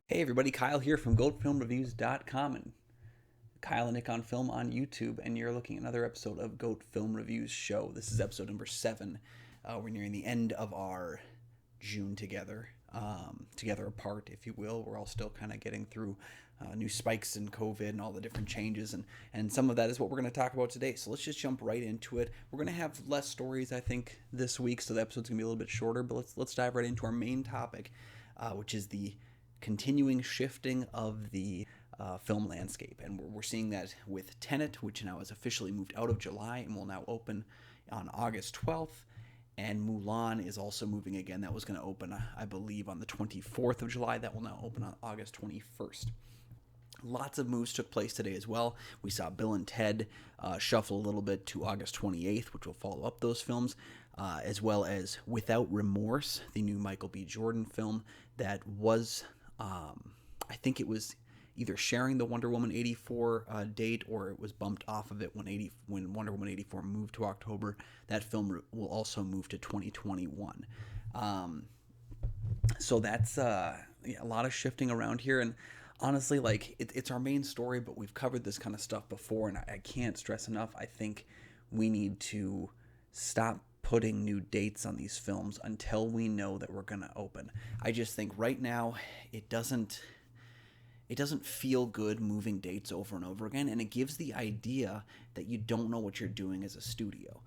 Hey everybody, Kyle here from GoatFilmReviews.com and Kyle and Nick on Film on YouTube, and you're looking at another episode of Goat Film Reviews Show. This is episode number 7. We're nearing the end of our June together, together apart, if you will. We're all still kind of getting through new spikes in COVID and all the different changes, and some of that is what we're going to talk about today. So let's just jump right into it. We're going to have less stories, I think, this week, so the episode's going to be a little bit shorter, but let's dive right into our main topic, which is the continuing shifting of the film landscape. And we're seeing that with Tenet, which now has officially moved out of July and will now open on August 12th. And Mulan is also moving again. That was going to open, I believe, on the 24th of July. That will now open on August 21st. Lots of moves took place today as well. We saw Bill and Ted shuffle a little bit to August 28th, which will follow up those films, as well as Without Remorse, the new Michael B. Jordan film that was, I think it was either sharing the Wonder Woman 84 date, or it was bumped off of it when Wonder Woman 84 moved to October. That film will also move to 2021. So that's yeah, a lot of shifting around here, and honestly, like it's our main story, but we've covered this kind of stuff before, and I can't stress enough. I think we need to stop putting new dates on these films until we know that we're going to open. I just think right now it doesn't feel good moving dates over and over again, and it gives the idea that you don't know what you're doing as a studio.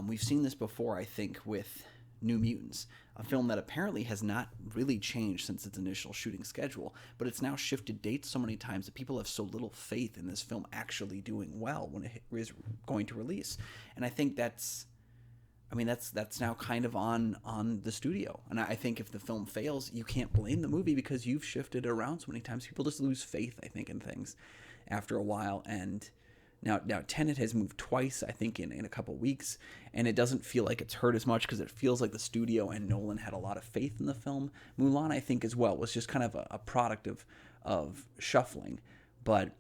We've seen this before, I think, with New Mutants, a film that apparently has not really changed since its initial shooting schedule, but it's now shifted dates so many times that people have so little faith in this film actually doing well when it is going to release. And I think that's now kind of on the studio. And I think if the film fails, you can't blame the movie because you've shifted it around so many times. People just lose faith, I think, in things after a while. And now Tenet has moved twice, I think, in a couple weeks, and it doesn't feel like it's hurt as much because it feels like the studio and Nolan had a lot of faith in the film. Mulan, I think, as well, was just kind of a product of shuffling. But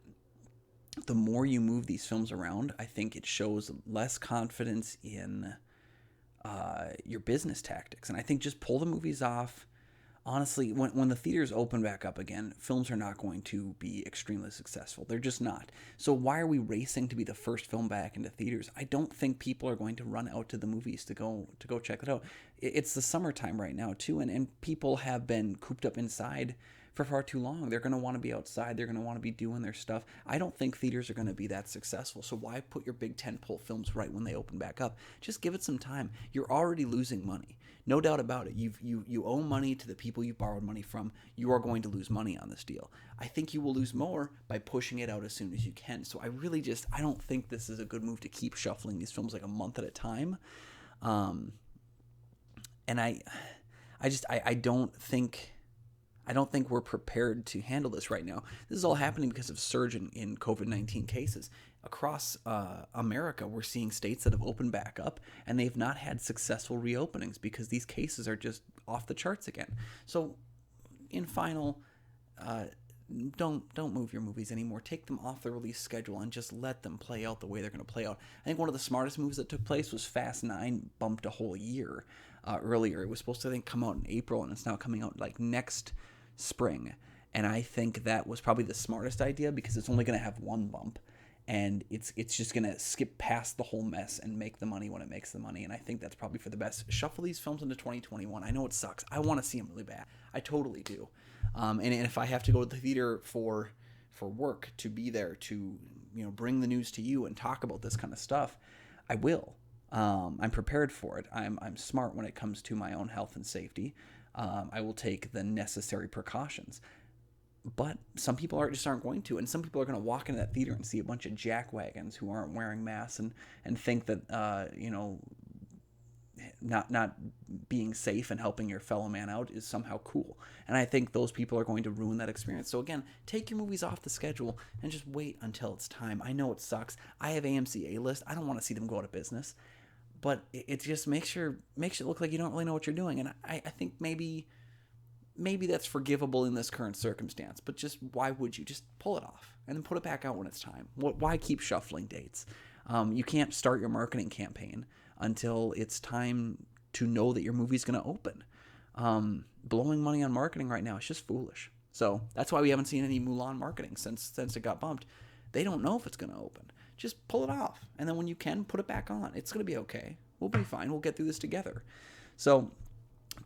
the more you move these films around, I think it shows less confidence in your business tactics. And I think just pull the movies off. Honestly, when the theaters open back up again, films are not going to be extremely successful. They're just not. So why are we racing to be the first film back into theaters? I don't think people are going to run out to the movies to go check it out. It's the summertime right now too, and people have been cooped up inside for far too long. They're going to want to be outside. They're going to want to be doing their stuff. I don't think theaters are going to be that successful. So why put your big tentpole films right when they open back up? Just give it some time. You're already losing money. No doubt about it. You owe money to the people you borrowed money from. You are going to lose money on this deal. I think you will lose more by pushing it out as soon as you can. So I don't think this is a good move to keep shuffling these films like a month at a time. And I don't think we're prepared to handle this right now. This is all happening because of surge in COVID-19 cases. Across America, we're seeing states that have opened back up, and they've not had successful reopenings because these cases are just off the charts again. So, in final, don't move your movies anymore. Take them off the release schedule and just let them play out the way they're going to play out. I think one of the smartest moves that took place was Fast 9 bumped a whole year earlier. It was supposed to, I think, come out in April, and it's now coming out like next spring. And I think that was probably the smartest idea because it's only going to have one bump, and it's just going to skip past the whole mess and make the money when it makes the money. And I think that's probably for the best. Shuffle these films into 2021. I know it sucks. I want to see them really bad. I totally do. And if I have to go to the theater for work, to be there to bring the news to you and talk about this kind of stuff, I will. I'm prepared for it. I'm smart when it comes to my own health and safety. I will take the necessary precautions. But some people aren't going to, and some people are going to walk into that theater and see a bunch of jackwagons who aren't wearing masks and think that not being safe and helping your fellow man out is somehow cool. And I think those people are going to ruin that experience. So again, take your movies off the schedule and just wait until it's time. I know it sucks. I have AMC A-list. I don't want to see them go out of business. But it just makes it look like you don't really know what you're doing. And I think maybe that's forgivable in this current circumstance. But just why would you just pull it off and then put it back out when it's time? Why keep shuffling dates? You can't start your marketing campaign until it's time to know that your movie's going to open. Blowing money on marketing right now is just foolish. So that's why we haven't seen any Mulan marketing since it got bumped. They don't know if it's going to open. Just pull it off, and then when you can, put it back on. It's going to be okay. We'll be fine. We'll get through this together. So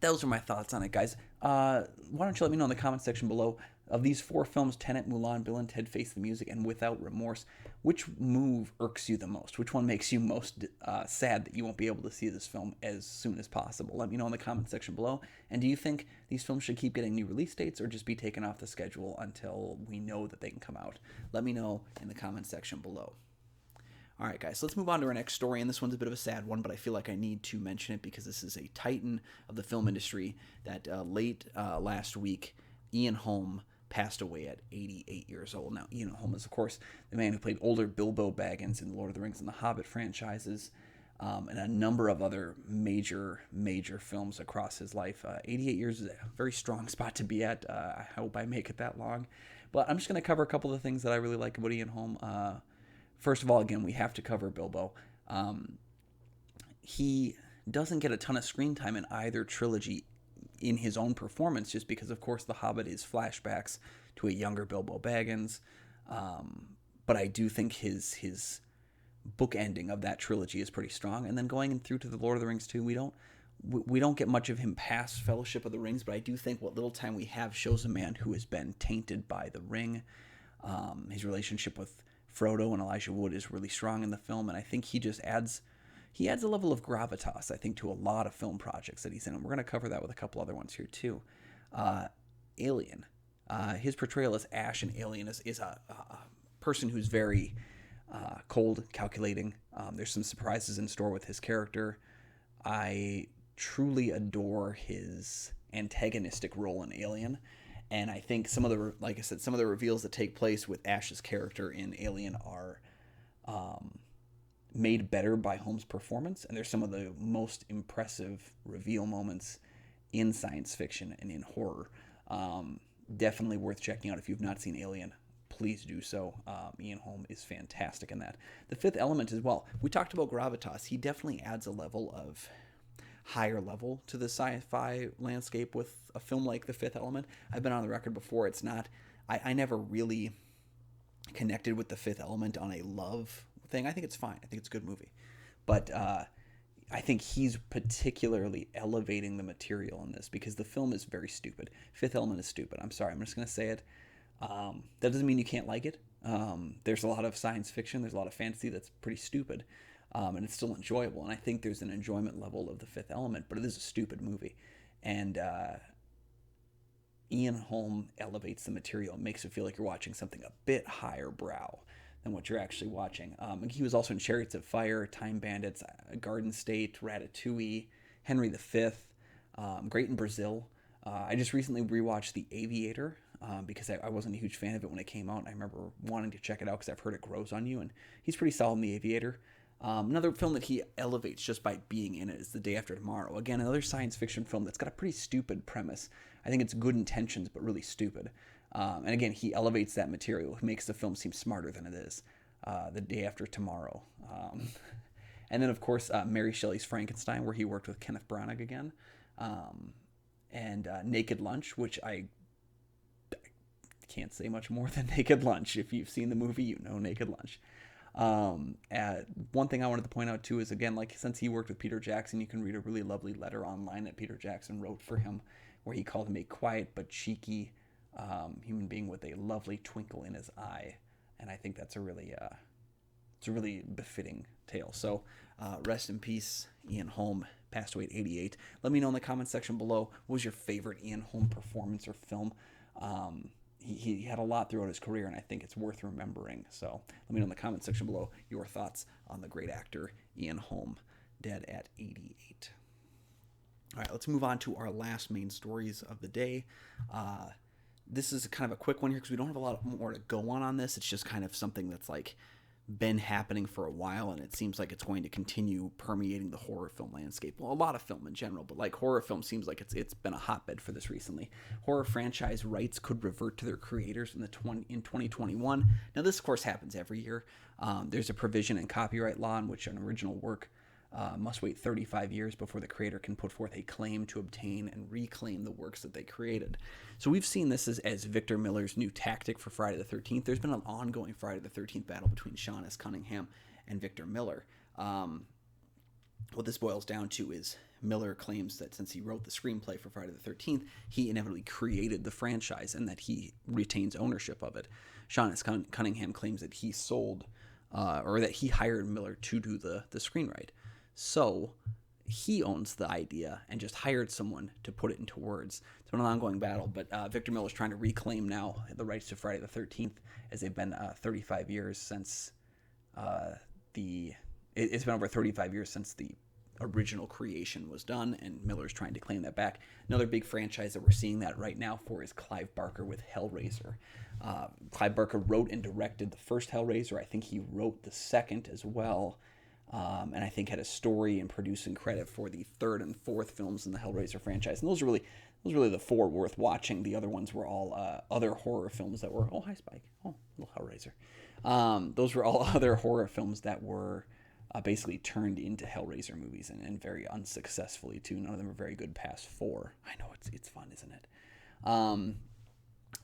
those are my thoughts on it, guys. Why don't you let me know in the comment section below, of these 4 films, Tenet, Mulan, Bill and Ted Face the Music, and Without Remorse, which move irks you the most? Which one makes you most sad that you won't be able to see this film as soon as possible? Let me know in the comment section below. And do you think these films should keep getting new release dates or just be taken off the schedule until we know that they can come out? Let me know in the comment section below. All right, guys, so let's move on to our next story, and this one's a bit of a sad one, but I feel like I need to mention it because this is a titan of the film industry that late last week, Ian Holm passed away at 88 years old. Now, Ian Holm is, of course, the man who played older Bilbo Baggins in the Lord of the Rings and the Hobbit franchises, and a number of other major films across his life. 88 years is a very strong spot to be at. I hope I make it that long. But I'm just going to cover a couple of things that I really like about Ian Holm. First of all, again, we have to cover Bilbo. He doesn't get a ton of screen time in either trilogy in his own performance, just because, of course, The Hobbit is flashbacks to a younger Bilbo Baggins. But I do think his book ending of that trilogy is pretty strong. And then going through to The Lord of the Rings too, we don't get much of him past Fellowship of the Rings, but I do think what little time we have shows a man who has been tainted by the ring. His relationship with Frodo and Elijah Wood is really strong in the film, and I think he just adds a level of gravitas, I think, to a lot of film projects that he's in, and we're going to cover that with a couple other ones here too. Alien. His portrayal as Ash in Alien is a person who's very cold, calculating. There's some surprises in store with his character. I truly adore his antagonistic role in Alien. And I think some of the reveals that take place with Ash's character in Alien are made better by Holmes' performance. And there's some of the most impressive reveal moments in science fiction and in horror. Definitely worth checking out. If you've not seen Alien, please do so. Ian Holm is fantastic in that. The Fifth Element as well. We talked about gravitas. He definitely adds a level of higher level to the sci-fi landscape with a film like The Fifth Element. I've been on the record before. It's not, I never really connected with The Fifth Element on a love thing. I think it's fine. I think it's a good movie. But I think he's particularly elevating the material in this because the film is very stupid. Fifth Element is stupid. I'm sorry. I'm just going to say it. That doesn't mean you can't like it. There's a lot of science fiction. There's a lot of fantasy that's pretty stupid. And it's still enjoyable. And I think there's an enjoyment level of The Fifth Element, but it is a stupid movie. And Ian Holm elevates the material and makes it feel like you're watching something a bit higher brow than what you're actually watching. He was also in Chariots of Fire, Time Bandits, Garden State, Ratatouille, Henry V, Great in Brazil. I just recently rewatched The Aviator because I wasn't a huge fan of it when it came out. And I remember wanting to check it out because I've heard it grows on you. And he's pretty solid in The Aviator. Another film that he elevates just by being in it is The Day After Tomorrow. Again, another science fiction film that's got a pretty stupid premise. I think it's good intentions, but really stupid. And again, he elevates that material. He makes the film seem smarter than it is. The Day After Tomorrow. And then, of course, Mary Shelley's Frankenstein, where he worked with Kenneth Branagh again. And Naked Lunch, which I can't say much more than Naked Lunch. If you've seen the movie, you know Naked Lunch. One thing I wanted to point out too is, again, like, since he worked with Peter Jackson, you can read a really lovely letter online that Peter Jackson wrote for him, where he called him a quiet but cheeky human being with a lovely twinkle in his eye, and I think that's a really befitting tale. So rest in peace, Ian Holm, passed away at 88. Let me know in the comment section below, what was your favorite Ian Holm performance or film? He had a lot throughout his career, and I think it's worth remembering. So let me know in the comment section below your thoughts on the great actor Ian Holm, dead at 88. All right, let's move on to our last main stories of the day. This is kind of a quick one here because we don't have a lot more to go on this. It's just kind of something that's like been happening for a while, and it seems like it's going to continue permeating the horror film landscape. Well, a lot of film in general, but like horror film seems like it's been a hotbed for this recently. Horror franchise rights could revert to their creators in 2021. Now, this of course happens every year. There's a provision in copyright law in which an original work must wait 35 years before the creator can put forth a claim to obtain and reclaim the works that they created. So we've seen this as Victor Miller's new tactic for Friday the 13th. There's been an ongoing Friday the 13th battle between Sean S. Cunningham and Victor Miller. What this boils down to is Miller claims that since he wrote the screenplay for Friday the 13th, he inevitably created the franchise and that he retains ownership of it. Sean S. Cunningham claims that he sold or that he hired Miller to do the screenwrite. So he owns the idea and just hired someone to put it into words. It's been an ongoing battle, but Victor Miller is trying to reclaim now the rights to Friday the 13th, as they've been 35 years since it's been over 35 years since the original creation was done, and Miller's trying to claim that back. Another big franchise that we're seeing that right now for is Clive Barker with Hellraiser. Clive Barker wrote and directed the first Hellraiser. I think he wrote the second as well. And I think had a story and producing credit for the third and fourth films in the Hellraiser franchise. And those are really the four worth watching. The other ones were all other horror films that were, oh, hi, Spike. Oh, little Hellraiser. Those were all other horror films that were basically turned into Hellraiser movies, and very unsuccessfully, too. None of them are very good past four. I know, it's fun, isn't it?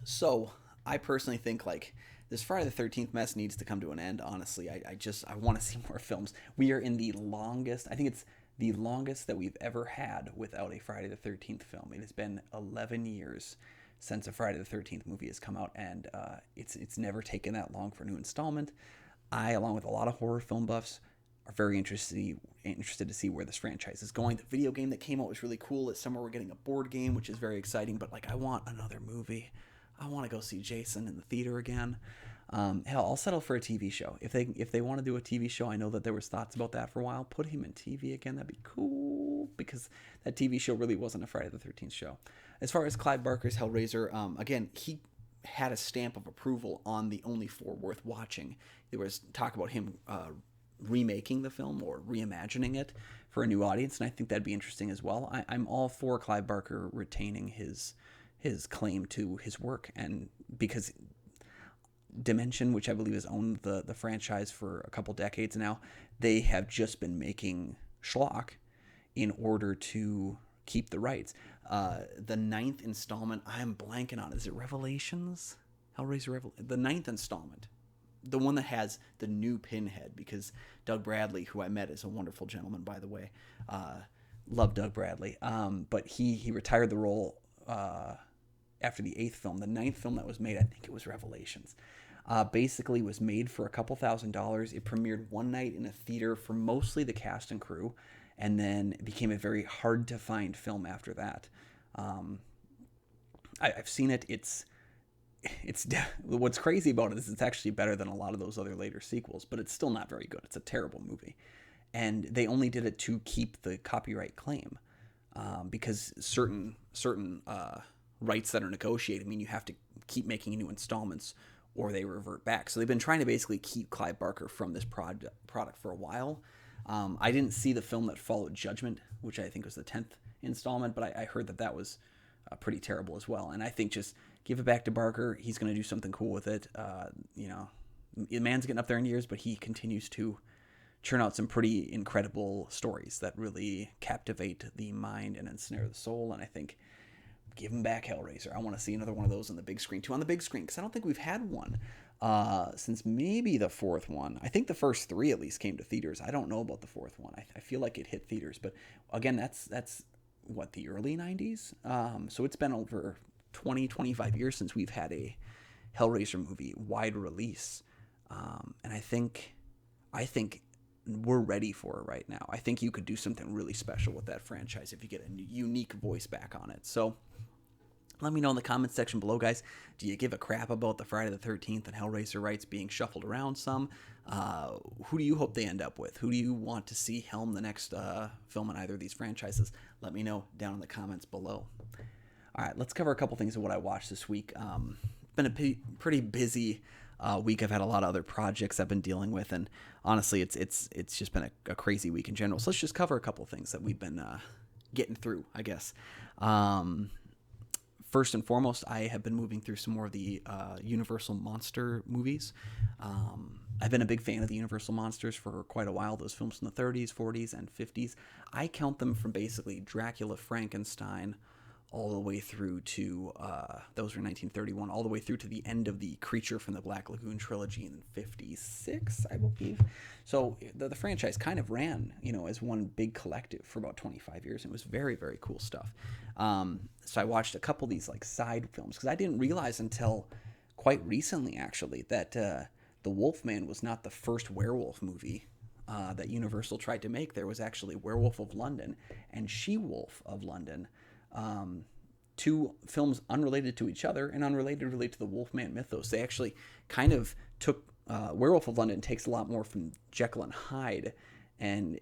So I personally think, like, this Friday the 13th mess needs to come to an end, honestly. I want to see more films. We are in the longest, I think it's the longest that we've ever had without a Friday the 13th film. It has been 11 years since a Friday the 13th movie has come out, and it's never taken that long for a new installment. I, along with a lot of horror film buffs, are very interested to see where this franchise is going. The video game that came out was really cool. This summer we're getting a board game, which is very exciting, but like, I want another movie. I want to go see Jason in the theater again. Hell, I'll settle for a TV show. If they want to do a TV show, I know that there was thoughts about that for a while. Put him in TV again, that'd be cool, because that TV show really wasn't a Friday the 13th show. As far as Clive Barker's Hellraiser, again, he had a stamp of approval on the only four worth watching. There was talk about him remaking the film or reimagining it for a new audience, and I think that'd be interesting as well. I'm all for Clive Barker retaining his claim to his work, and because Dimension, which I believe has owned the franchise for a couple decades now, they have just been making schlock in order to keep the rights. The ninth installment, I'm blanking on. Is it Revelations? Hellraiser the ninth installment. The one that has the new Pinhead, because Doug Bradley, who I met, is a wonderful gentleman, by the way. Love Doug Bradley. But he retired the role after the eighth film. The ninth film that was made, I think it was Revelations, basically was made for a couple $1,000s. It premiered one night in a theater for mostly the cast and crew, and then it became a very hard to find film after that. I've seen it. What's crazy about it is it's actually better than a lot of those other later sequels, but it's still not very good. It's a terrible movie, and they only did it to keep the copyright claim, because certain rights that are negotiated mean you have to keep making new installments or they revert back. So they've been trying to basically keep Clive Barker from this product for a while. I didn't see the film that followed Judgment, which I think was the 10th installment, but I heard that was pretty terrible as well. And I think just give it back to Barker. He's going to do something cool with it. The man's getting up there in years, but he continues to churn out some pretty incredible stories that really captivate the mind and ensnare the soul. And I think give him back Hellraiser. I want to see another one of those on the big screen, too. On the big screen, because I don't think we've had one since maybe the fourth one. I think the first three at least came to theaters. I don't know about the fourth one. I feel like it hit theaters. But again, that's what, the early 90s? So it's been over 20, 25 years since we've had a Hellraiser movie wide release. And I think we're ready for it right now. I think you could do something really special with that franchise if you get a unique voice back on it. So let me know in the comments section below, guys. Do you give a crap about the Friday the 13th and Hellraiser rights being shuffled around some? Who do you hope they end up with? Who do you want to see helm the next film in either of these franchises? Let me know down in the comments below. All right, let's cover a couple things of what I watched this week. Been a pretty busy week. I've had a lot of other projects I've been dealing with, and honestly, it's just been a crazy week in general. So let's just cover a couple things that we've been getting through, I guess. first and foremost, I have been moving through some more of the Universal monster movies. I've been a big fan of the Universal monsters for quite a while. Those films in the 30s, 40s, and 50s. I count them from basically Dracula, Frankenstein, all the way through to those were 1931, all the way through to the end of the Creature from the Black Lagoon trilogy in 56, I believe. So the franchise kind of ran, as one big collective for about 25 years. It was very, very cool stuff. So I watched a couple of these like side films because I didn't realize until quite recently, actually, that The Wolfman was not the first werewolf movie that Universal tried to make. There was actually Werewolf of London and She-Wolf of London. Two films unrelated to each other and unrelated really to the Wolfman mythos. They actually kind of took Werewolf of London takes a lot more from Jekyll and Hyde, and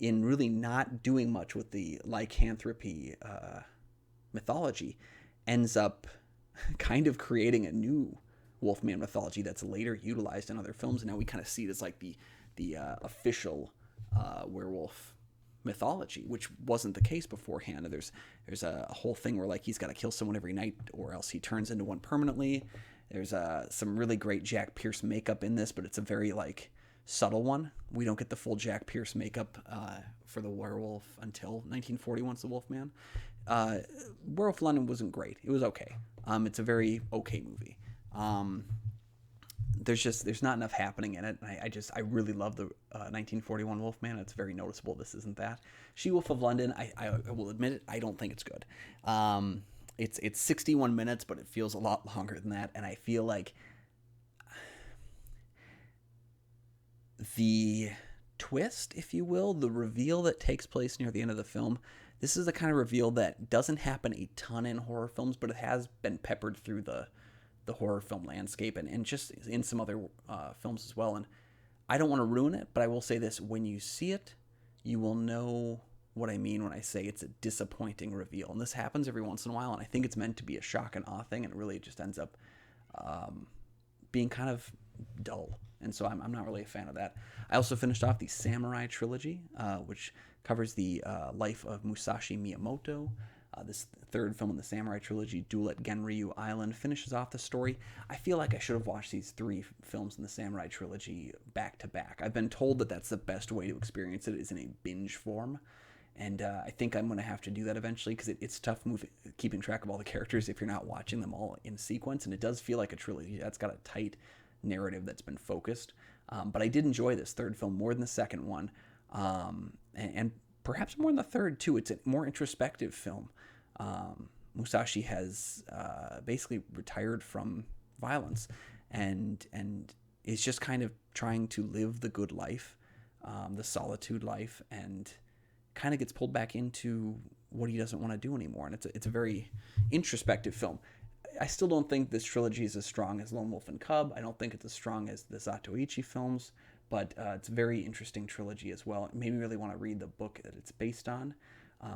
in really not doing much with the lycanthropy mythology, ends up kind of creating a new Wolfman mythology that's later utilized in other films, and now we kind of see it as like the official werewolf mythology, which wasn't the case beforehand. There's a whole thing where like he's got to kill someone every night or else he turns into one permanently. There's some really great Jack Pierce makeup in this, but it's a very like subtle one. We don't get the full Jack Pierce makeup for the werewolf until 1941's The Wolfman. Werewolf London wasn't great. It was okay. It's a very okay movie. There's not enough happening in it. I really love the 1941 Wolfman. It's very noticeable. This isn't that. She-Wolf of London, I will admit it, I don't think it's good. It's 61 minutes, but it feels a lot longer than that. And I feel like the twist, if you will, the reveal that takes place near the end of the film, this is the kind of reveal that doesn't happen a ton in horror films, but it has been peppered through the horror film landscape and just in some other films as well. And I don't want to ruin it, but I will say this: when you see it, you will know what I mean when I say it's a disappointing reveal. And this happens every once in a while, and I think it's meant to be a shock and awe thing, and it really just ends up being kind of dull. And so I'm not really a fan of that. I also finished off the Samurai trilogy, which covers the life of Musashi Miyamoto. This third film in the Samurai trilogy, Duel at Genryu Island, finishes off the story. I feel like I should have watched these three films in the Samurai trilogy back to back. I've been told that that's the best way to experience it, is in a binge form. And I think I'm going to have to do that eventually, because it's tough keeping track of all the characters if you're not watching them all in sequence. And it does feel like a trilogy that's got a tight narrative that's been focused. But I did enjoy this third film more than the second one. And perhaps more than the third, too. It's a more introspective film. Musashi has basically retired from violence and is just kind of trying to live the good life, the solitude life, and kind of gets pulled back into what he doesn't want to do anymore. And it's a very introspective film. I still don't think this trilogy is as strong as Lone Wolf and Cub. I don't think it's as strong as the Zatoichi films, but it's a very interesting trilogy as well. It made me really want to read the book that it's based on.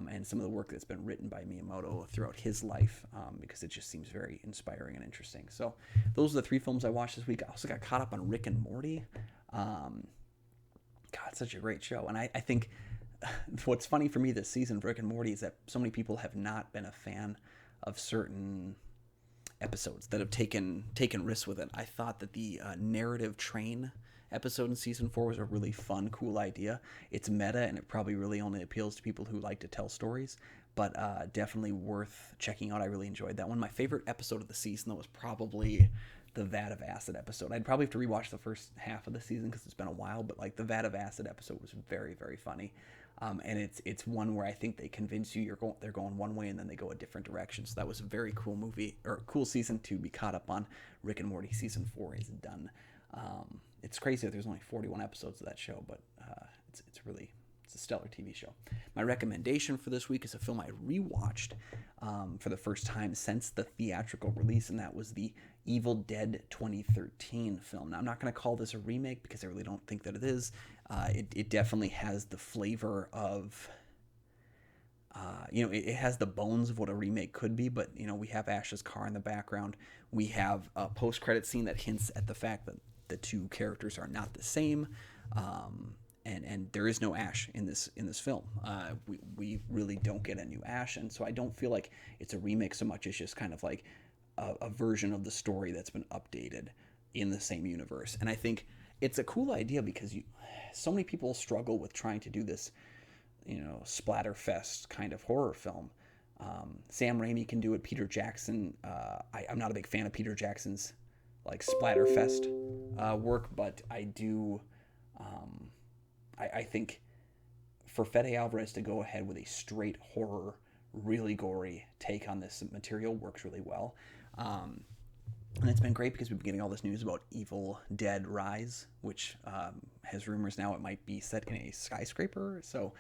And some of the work that's been written by Miyamoto throughout his life, because it just seems very inspiring and interesting. So those are the three films I watched this week. I also got caught up on Rick and Morty. God, it's such a great show. And I think what's funny for me this season of Rick and Morty is that so many people have not been a fan of certain episodes that have taken risks with it. I thought that the narrative train episode in season 4 was a really fun, cool idea. It's meta, and it probably really only appeals to people who like to tell stories, but definitely worth checking out. I really enjoyed that one. My favorite episode of the season, though, was probably the Vat of Acid episode. I'd probably have to rewatch the first half of the season because it's been a while, but like the Vat of Acid episode was very, very funny. And it's one where I think they convince you they're going one way and then they go a different direction. So that was a very cool movie, or cool season to be caught up on. Rick and Morty season 4 is done. It's crazy that there's only 41 episodes of that show, but it's a stellar TV show. My recommendation for this week is a film I rewatched for the first time since the theatrical release, and that was the Evil Dead 2013 film. Now, I'm not going to call this a remake because I really don't think that it is. It definitely has the flavor of... it has the bones of what a remake could be, but, we have Ash's car in the background. We have a post-credit scene that hints at the fact that the two characters are not the same. and there is no Ash in this film. We really don't get a new Ash, and so I don't feel like it's a remake so much. It's just kind of like a version of the story that's been updated in the same universe. And I think it's a cool idea because so many people struggle with trying to do this, splatterfest kind of horror film. Sam Raimi can do it. Peter Jackson. I'm not a big fan of Peter Jackson's like splatterfest work, but I do. I think for Fede Alvarez to go ahead with a straight horror, really gory take on this material works really well. And it's been great because we've been getting all this news about Evil Dead Rise, which has rumors now it might be set in a skyscraper. So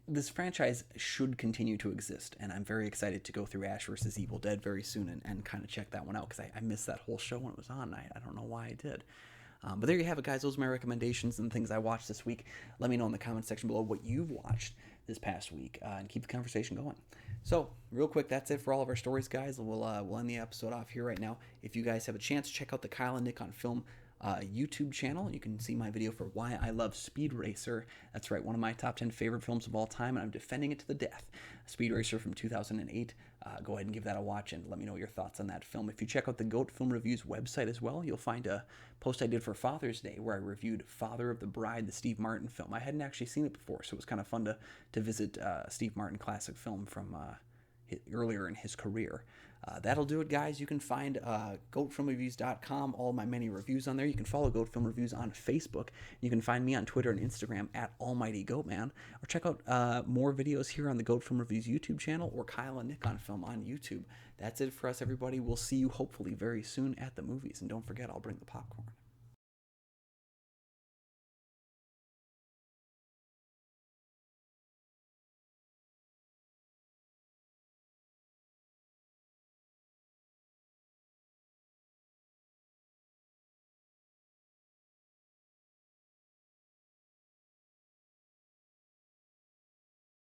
this franchise should continue to exist, and I'm very excited to go through Ash vs. Evil Dead very soon and kind of check that one out because I missed that whole show when it was on. I don't know why I did. But there you have it, guys. Those are my recommendations and things I watched this week. Let me know in the comment section below what you've watched this past week and keep the conversation going. So, real quick, that's it for all of our stories, guys. We'll end the episode off here right now. If you guys have a chance, check out the Kyle and Nick on Film YouTube channel. You can see my video for Why I Love Speed Racer. That's right, one of my top 10 favorite films of all time, and I'm defending it to the death. Speed Racer from 2008. Go ahead and give that a watch and let me know your thoughts on that film. If you check out the Goat Film Reviews website as well, you'll find a post I did for Father's Day where I reviewed Father of the Bride, the Steve Martin film. I hadn't actually seen it before, so it was kind of fun to visit Steve Martin classic film from earlier in his career. That'll do it, guys. You can find goatfilmreviews.com, all my many reviews on there. You can follow Goat Film Reviews on Facebook. You can find me on Twitter and Instagram at AlmightyGoatMan. Or check out more videos here on the Goat Film Reviews YouTube channel or Kyle and Nick on Film on YouTube. That's it for us, everybody. We'll see you hopefully very soon at the movies. And don't forget, I'll bring the popcorn.